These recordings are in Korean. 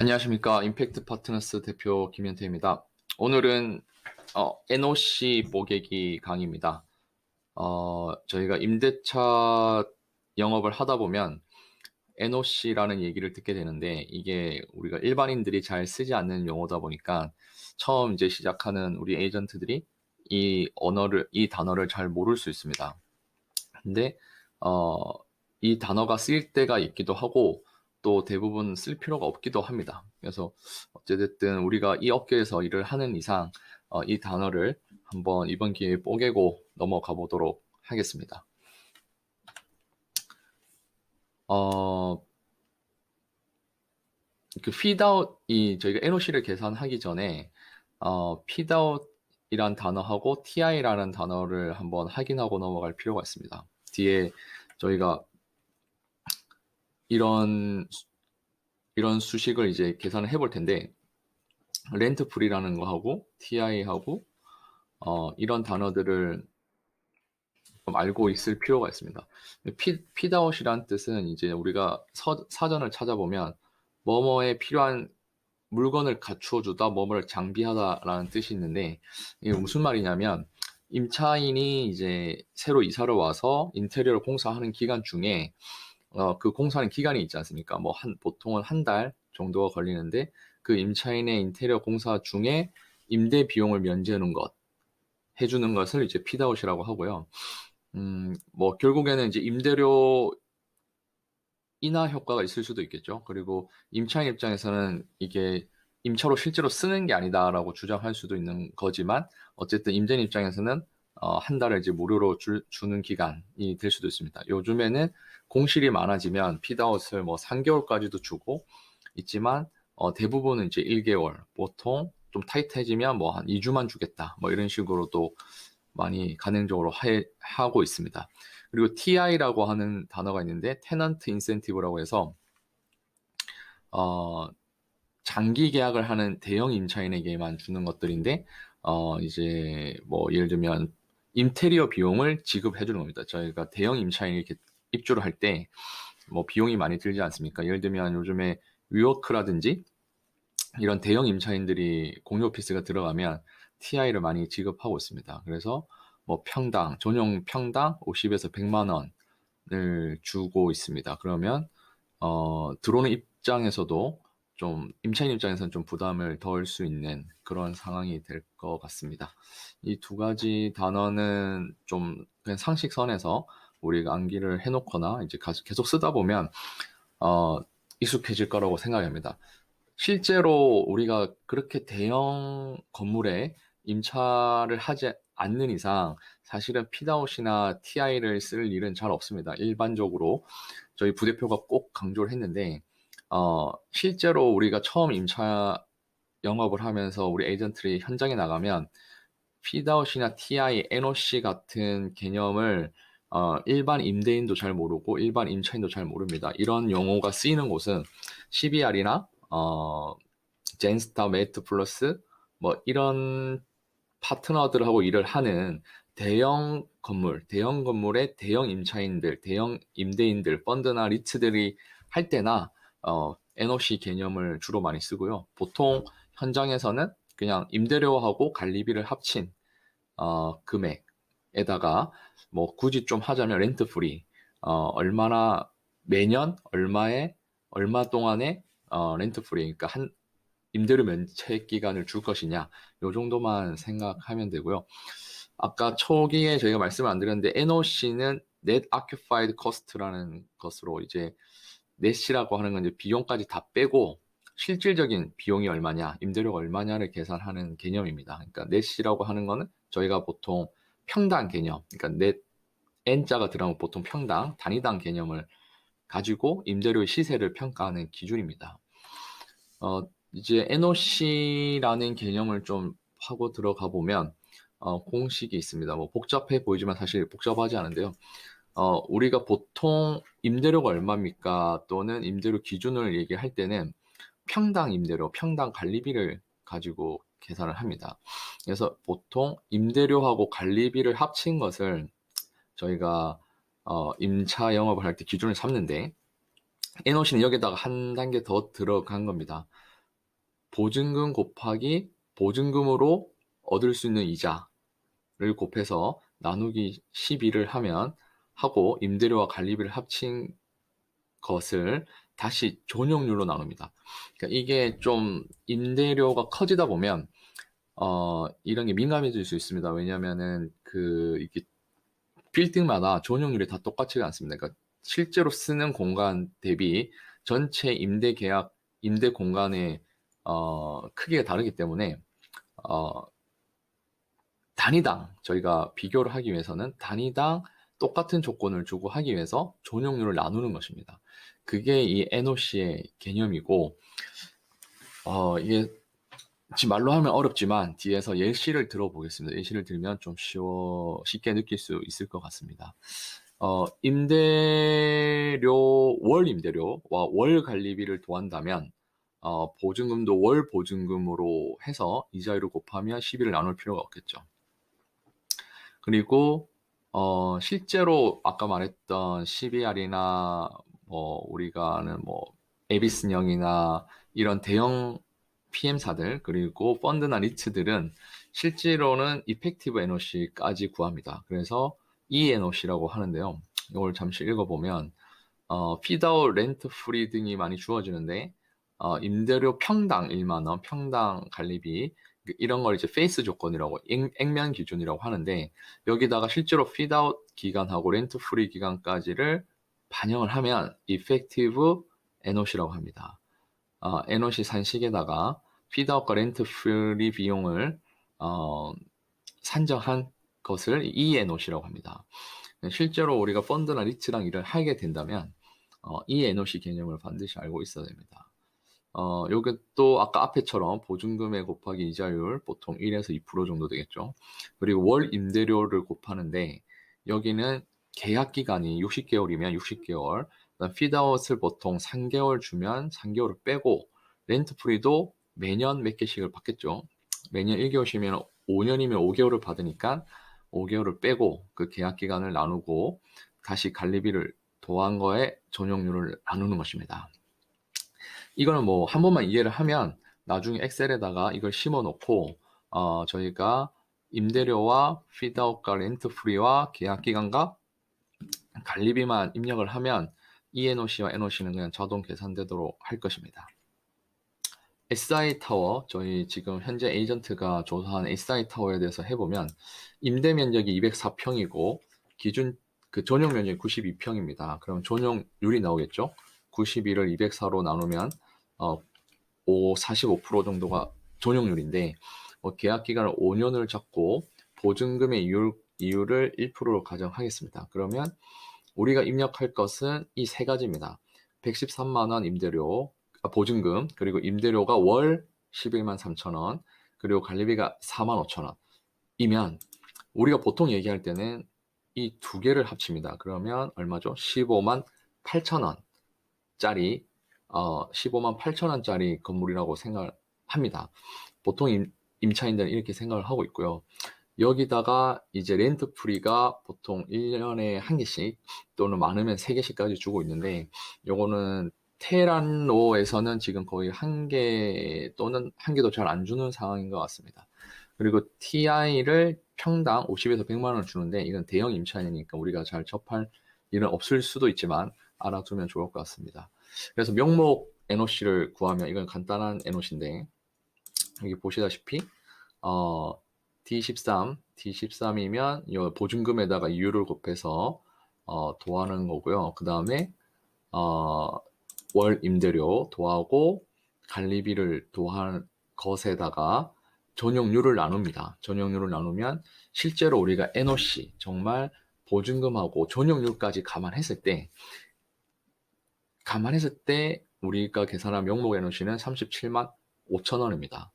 안녕하십니까. 임팩트 파트너스 대표 김현태입니다. 오늘은 NOC 뽀개기 강의입니다. 저희가 임대차 영업을 하다 보면 NOC라는 얘기를 듣게 되는데, 이게 우리가 일반인들이 잘 쓰지 않는 용어다 보니까 처음 이제 시작하는 우리 에이전트들이 이 단어를 잘 모를 수 있습니다. 근데 이 단어가 쓰일 때가 있기도 하고 또 대부분 쓸 필요가 없기도 합니다. 그래서 어찌됐든 우리가 이 업계에서 일을 하는 이상 이 단어를 한번 이번 기회에 뽀개고 넘어가 보도록 하겠습니다. 그 feed-out이 저희가 NOC를 계산하기 전에 feed-out이란 단어하고 TI라는 단어를 한번 확인하고 넘어갈 필요가 있습니다. 뒤에 저희가 이런 수식을 이제 계산을 해볼 텐데, 렌트 프리라는 거하고 TI하고 이런 단어들을 좀 알고 있을 필요가 있습니다. feed-out이란 뜻은 이제 우리가 사전을 찾아보면 뭐뭐에 필요한 물건을 갖추어 주다, 뭐뭐를 장비하다라는 뜻이 있는데, 이게 무슨 말이냐면 임차인이 이제 새로 이사를 와서 인테리어를 공사하는 기간 중에 그 공사하는 기간이 있지 않습니까? 보통은 한 달 정도가 걸리는데, 그 임차인의 인테리어 공사 중에 임대 비용을 해주는 것을 이제 피드아웃이라고 하고요. 결국에는 이제 임대료 인하 효과가 있을 수도 있겠죠. 그리고 임차인 입장에서는 이게 임차로 실제로 쓰는 게 아니다라고 주장할 수도 있는 거지만, 어쨌든 임대인 입장에서는 한 달을 이제 무료로 주는 기간이 될 수도 있습니다. 요즘에는 공실이 많아지면 피드아웃을 3개월까지도 주고 있지만, 대부분은 이제 1개월, 보통 좀 타이트해지면 한 2주만 주겠다, 이런 식으로도 많이 가능적으로 하고 있습니다. 그리고 TI라고 하는 단어가 있는데, 테넌트 인센티브라고 해서 장기 계약을 하는 대형 임차인에게만 주는 것들인데, 이제 예를 들면 인테리어 비용을 지급해 주는 겁니다. 저희가 대형 임차인이 이렇게 입주를 할 때 비용이 많이 들지 않습니까? 예를 들면 요즘에 위워크라든지 이런 대형 임차인들이 공유 오피스가 들어가면 TI를 많이 지급하고 있습니다. 그래서 전용 평당 50에서 100만 원을 주고 있습니다. 그러면 들어오는 입장에서도 임차인 입장에서는 좀 부담을 덜 수 있는 그런 상황이 될 것 같습니다. 이 두 가지 단어는 좀 그냥 상식선에서 우리가 암기를 해놓거나 이제 계속 쓰다 보면 익숙해질 거라고 생각합니다. 실제로 우리가 그렇게 대형 건물에 임차를 하지 않는 이상 사실은 피드아웃이나 TI를 쓸 일은 잘 없습니다. 일반적으로 저희 부대표가 꼭 강조를 했는데, 실제로 우리가 처음 임차 영업을 하면서 우리 에이전트들이 현장에 나가면 피드아웃이나 TI, NOC 같은 개념을 일반 임대인도 잘 모르고 일반 임차인도 잘 모릅니다. 이런 용어가 쓰이는 곳은 CBR이나 젠스타, 메이트 플러스 이런 파트너들하고 일을 하는 대형 건물의 대형 임차인들, 대형 임대인들, 펀드나 리츠들이 할 때나 NOC 개념을 주로 많이 쓰고요. 보통 현장에서는 그냥 임대료하고 관리비를 합친 금액에다가 굳이 좀 하자면 렌트 프리, 매년 얼마 동안에 렌트 프리, 그러니까 임대료 면책 기간을 줄 것이냐, 요 정도만 생각하면 되고요. 아까 초기에 저희가 말씀을 안 드렸는데, NOC는 Net Occupied Cost라는 것으로, 이제 넷이라고 하는 건 이제 비용까지 다 빼고 실질적인 비용이 얼마냐, 임대료가 얼마냐를 계산하는 개념입니다. 그러니까 넷이라고 하는 거는 저희가 보통 평당 개념, 그러니까 넷 N자가 들어가면 보통 평당, 단위당 개념을 가지고 임대료의 시세를 평가하는 기준입니다. 이제 NOC라는 개념을 좀 하고 들어가 보면 공식이 있습니다. 복잡해 보이지만 사실 복잡하지 않은데요. 우리가 보통 임대료가 얼마입니까? 또는 임대료 기준을 얘기할 때는 평당 임대료, 평당 관리비를 가지고 계산을 합니다. 그래서 보통 임대료하고 관리비를 합친 것을 저희가 임차 영업을 할 때 기준을 삼는데 NOC는 여기다가 한 단계 더 들어간 겁니다. 보증금 곱하기 보증금으로 얻을 수 있는 이자를 곱해서 나누기 12를 하면 하고 임대료와 관리비를 합친 것을 다시 전용률로 나눕니다. 그러니까 이게 좀 임대료가 커지다 보면 이런 게 민감해질 수 있습니다. 왜냐면은 이게 빌딩마다 전용률이 다 똑같지가 않습니다. 그러니까 실제로 쓰는 공간 대비 전체 임대 계약, 임대 공간의 크기가 다르기 때문에 어, 단위당 저희가 비교를 하기 위해서는 단위당 똑같은 조건을 주고 하기 위해서 전용률을 나누는 것입니다. 그게 이 NOC의 개념이고 이게 지금 말로 하면 어렵지만 뒤에서 예시를 들어보겠습니다. 예시를 들면 좀 쉽게 느낄 수 있을 것 같습니다. 월 임대료와 월 관리비를 더한다면, 보증금도 월 보증금으로 해서 이자율을 곱하면 12를 나눌 필요가 없겠죠. 그리고, 실제로 아까 말했던 CBR이나, 우리가 아는 에비슨형이나 이런 대형 PM사들, 그리고 펀드나 리츠들은 실제로는 이펙티브 NOC까지 구합니다. 그래서 ENOC라고 하는데요. 이걸 잠시 읽어보면, 피다웃, 렌트 프리 등이 많이 주어지는데, 임대료 평당 1만 원, 평당 관리비, 이런 걸 이제 페이스 조건이라고, 액면 기준이라고 하는데, 여기다가 실제로 피다웃 기간하고 렌트 프리 기간까지를 반영을 하면, 이펙티브 NOC라고 합니다. NOC 산식에다가 피드아웃과 렌트 프리 비용을 산정한 것을 ENOC라고 합니다. 실제로 우리가 펀드나 리츠랑 일을 하게 된다면 ENOC 개념을 반드시 알고 있어야 됩니다. 요게 또 아까 앞에처럼 보증금액 곱하기 이자율 보통 1에서 2% 정도 되겠죠. 그리고 월 임대료를 곱하는데 여기는 계약 기간이 60개월이면 60개월, 피드아웃을 보통 3개월 주면 3개월을 빼고 렌트 프리도 매년 몇 개씩을 받겠죠. 매년 1개월씩이면 5년이면 5개월을 받으니까 5개월을 빼고 그 계약 기간을 나누고 다시 관리비를 더한 거에 전용률을 나누는 것입니다. 이거는 뭐 한 번만 이해를 하면 나중에 엑셀에다가 이걸 심어 놓고 저희가 임대료와 피드아웃과 렌트 프리와 계약 기간과 관리비만 입력을 하면 ENOC와 NOC는 그냥 자동 계산되도록 할 것입니다. SI 타워, 저희 지금 현재 에이전트가 조사한 SI 타워에 대해서 해보면 임대 면적이 204평이고 기준 전용 면적이 92평입니다. 그럼 전용률이 나오겠죠? 92를 204로 나누면 45% 정도가 전용률인데 계약 기간을 5년을 잡고 보증금의 이율을 1%로 가정하겠습니다. 그러면 우리가 입력할 것은 이 세 가지입니다. 113만 원 임대료, 보증금, 그리고 임대료가 월 11만 3천 원, 그리고 관리비가 4만 5천 원이면 우리가 보통 얘기할 때는 이 두 개를 합칩니다. 그러면 얼마죠? 15만 8천 원짜리 15만 8천 원짜리 건물이라고 생각을 합니다. 보통 임차인들은 이렇게 생각을 하고 있고요. 여기다가 이제 렌트 프리가 보통 1년에 한 개씩 또는 많으면 3개씩까지 주고 있는데 요거는 테란로에서는 지금 거의 한 개 또는 한 개도 잘 안 주는 상황인 것 같습니다. 그리고 TI를 평당 50에서 100만 원 주는데 이건 대형 임차인이니까 우리가 잘 접할 일은 없을 수도 있지만 알아두면 좋을 것 같습니다. 그래서 명목 NOC를 구하면 이건 간단한 NOC인데 여기 보시다시피 D13이면 이 보증금에다가 이율을 곱해서 더하는 거고요. 그 다음에 월 임대료 더하고 관리비를 더한 것에다가 전용률을 나눕니다. 전용률을 나누면 실제로 우리가 NOC 정말 보증금하고 전용률까지 감안했을 때 우리가 계산한 명목 NOC는 37만 5천 원입니다.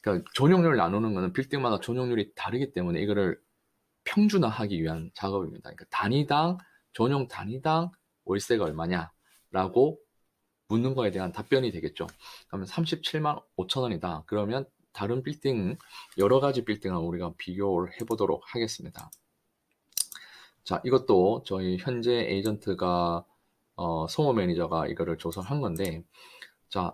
그러니까 전용률을 나누는 것은 빌딩마다 전용률이 다르기 때문에 이거를 평준화하기 위한 작업입니다. 그러니까 전용 단위당 월세가 얼마냐라고 묻는 거에 대한 답변이 되겠죠. 그러면 37만 5천 원이다. 그러면 다른 빌딩, 여러 가지 빌딩을 우리가 비교를 해보도록 하겠습니다. 자, 이것도 저희 현재 에이전트가 송호 매니저가 이거를 조성한 건데, 자,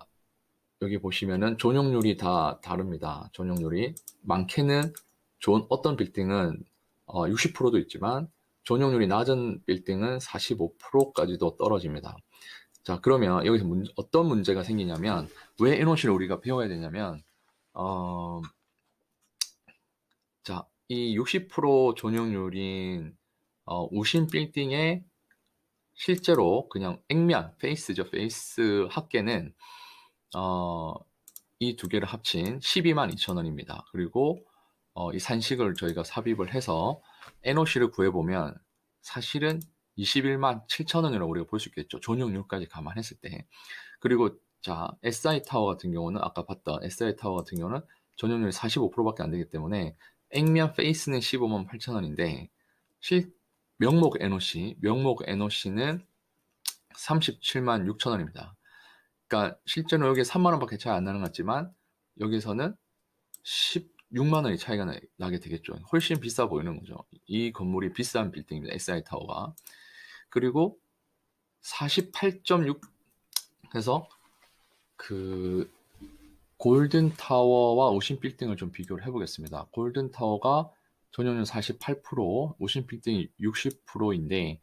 여기 보시면은 전용률이 다 다릅니다. 전용률이 많게는 좋은 어떤 빌딩은 60%도 있지만 전용률이 낮은 빌딩은 45%까지도 떨어집니다. 자, 그러면 여기서 어떤 문제가 생기냐면 왜 NOC를 우리가 배워야 되냐면 어, 자, 이 60% 전용률인 우신 빌딩의 실제로 그냥 액면, 페이스죠. 페이스 합계는 어, 이 두 개를 합친 12만 2천 원입니다. 그리고 이 산식을 저희가 삽입을 해서 NOC를 구해보면 사실은 21만 7천 원이라고 우리가 볼 수 있겠죠. 전용률까지 감안했을 때. 그리고 자, SI 타워 같은 경우는 아까 봤던 SI 타워 같은 경우는 전용률이 45%밖에 안 되기 때문에 액면 페이스는 15만 8천 원인데 실 명목 NOC는 37만 6천 원입니다. 그러니까 실제로 여기 3만 원밖에 차이 안 나는 것 같지만 여기서는 16만 원이 차이가 나게 되겠죠. 훨씬 비싸 보이는 거죠. 이 건물이 비싼 빌딩입니다. SI 타워가. 그리고 48.6 해서 그 골든 타워와 오신 빌딩을 좀 비교를 해보겠습니다. 골든 타워가 전용률 48%, 오신 빌딩이 60%인데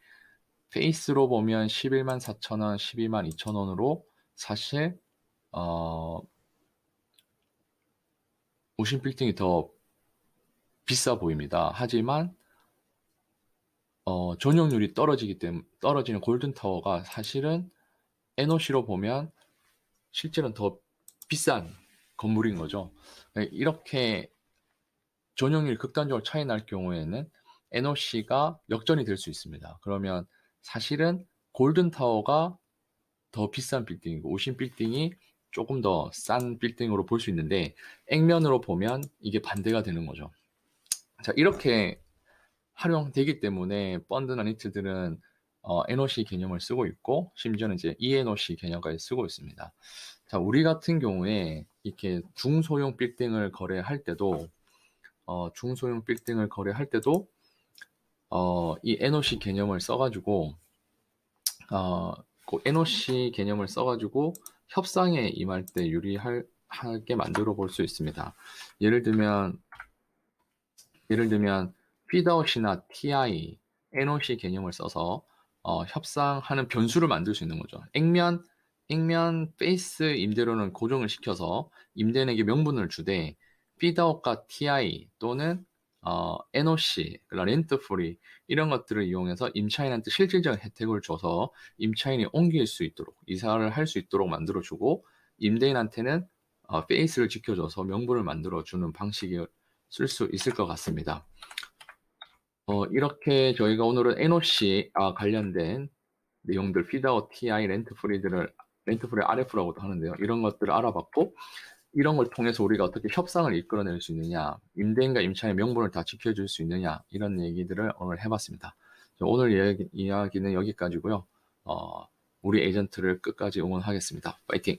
페이스로 보면 11만 4천 원, 12만 2천 원으로 사실 오신 빌딩이 더 비싸 보입니다. 하지만 전용률이 떨어지는 골든 타워가 사실은 NOC로 보면 실제는 더 비싼 건물인 거죠. 이렇게 전용률이 극단적으로 차이 날 경우에는 NOC가 역전이 될 수 있습니다. 그러면 사실은 골든 타워가 더 비싼 빌딩이고 오신 빌딩이 조금 더 싼 빌딩으로 볼 수 있는데 액면으로 보면 이게 반대가 되는 거죠. 자, 이렇게 활용되기 때문에 펀드나 니트들은 NOC 개념을 쓰고 있고 심지어는 이제 ENOC 개념까지 쓰고 있습니다. 자, 우리 같은 경우에 이렇게 중소형 빌딩을 거래할 때도 이 NOC 개념을 써가지고 그 NOC 개념을 써가지고 협상에 임할 때 유리하게 만들어 볼 수 있습니다. 예를 들면 피드아웃이나 TI, NOC 개념을 써서 협상하는 변수를 만들 수 있는 거죠. 액면 페이스 임대료는 고정을 시켜서 임대인에게 명분을 주되 피드아웃과 TI 또는 NOC, 렌트 프리 이런 것들을 이용해서 임차인한테 실질적인 혜택을 줘서 임차인이 옮길 수 있도록 이사를 할 수 있도록 만들어주고 임대인한테는 페이스를 지켜줘서 명분을 만들어주는 방식을 쓸 수 있을 것 같습니다. 이렇게 저희가 오늘은 NOC 관련된 내용들, 피드아웃, TI, 렌트프리 RF라고도 하는데요. 이런 것들을 알아봤고, 이런 걸 통해서 우리가 어떻게 협상을 이끌어낼 수 있느냐, 임대인과 임차인의 명분을 다 지켜줄 수 있느냐, 이런 얘기들을 오늘 해봤습니다. 오늘 이야기는 여기까지고요. 우리 에이전트를 끝까지 응원하겠습니다. 파이팅!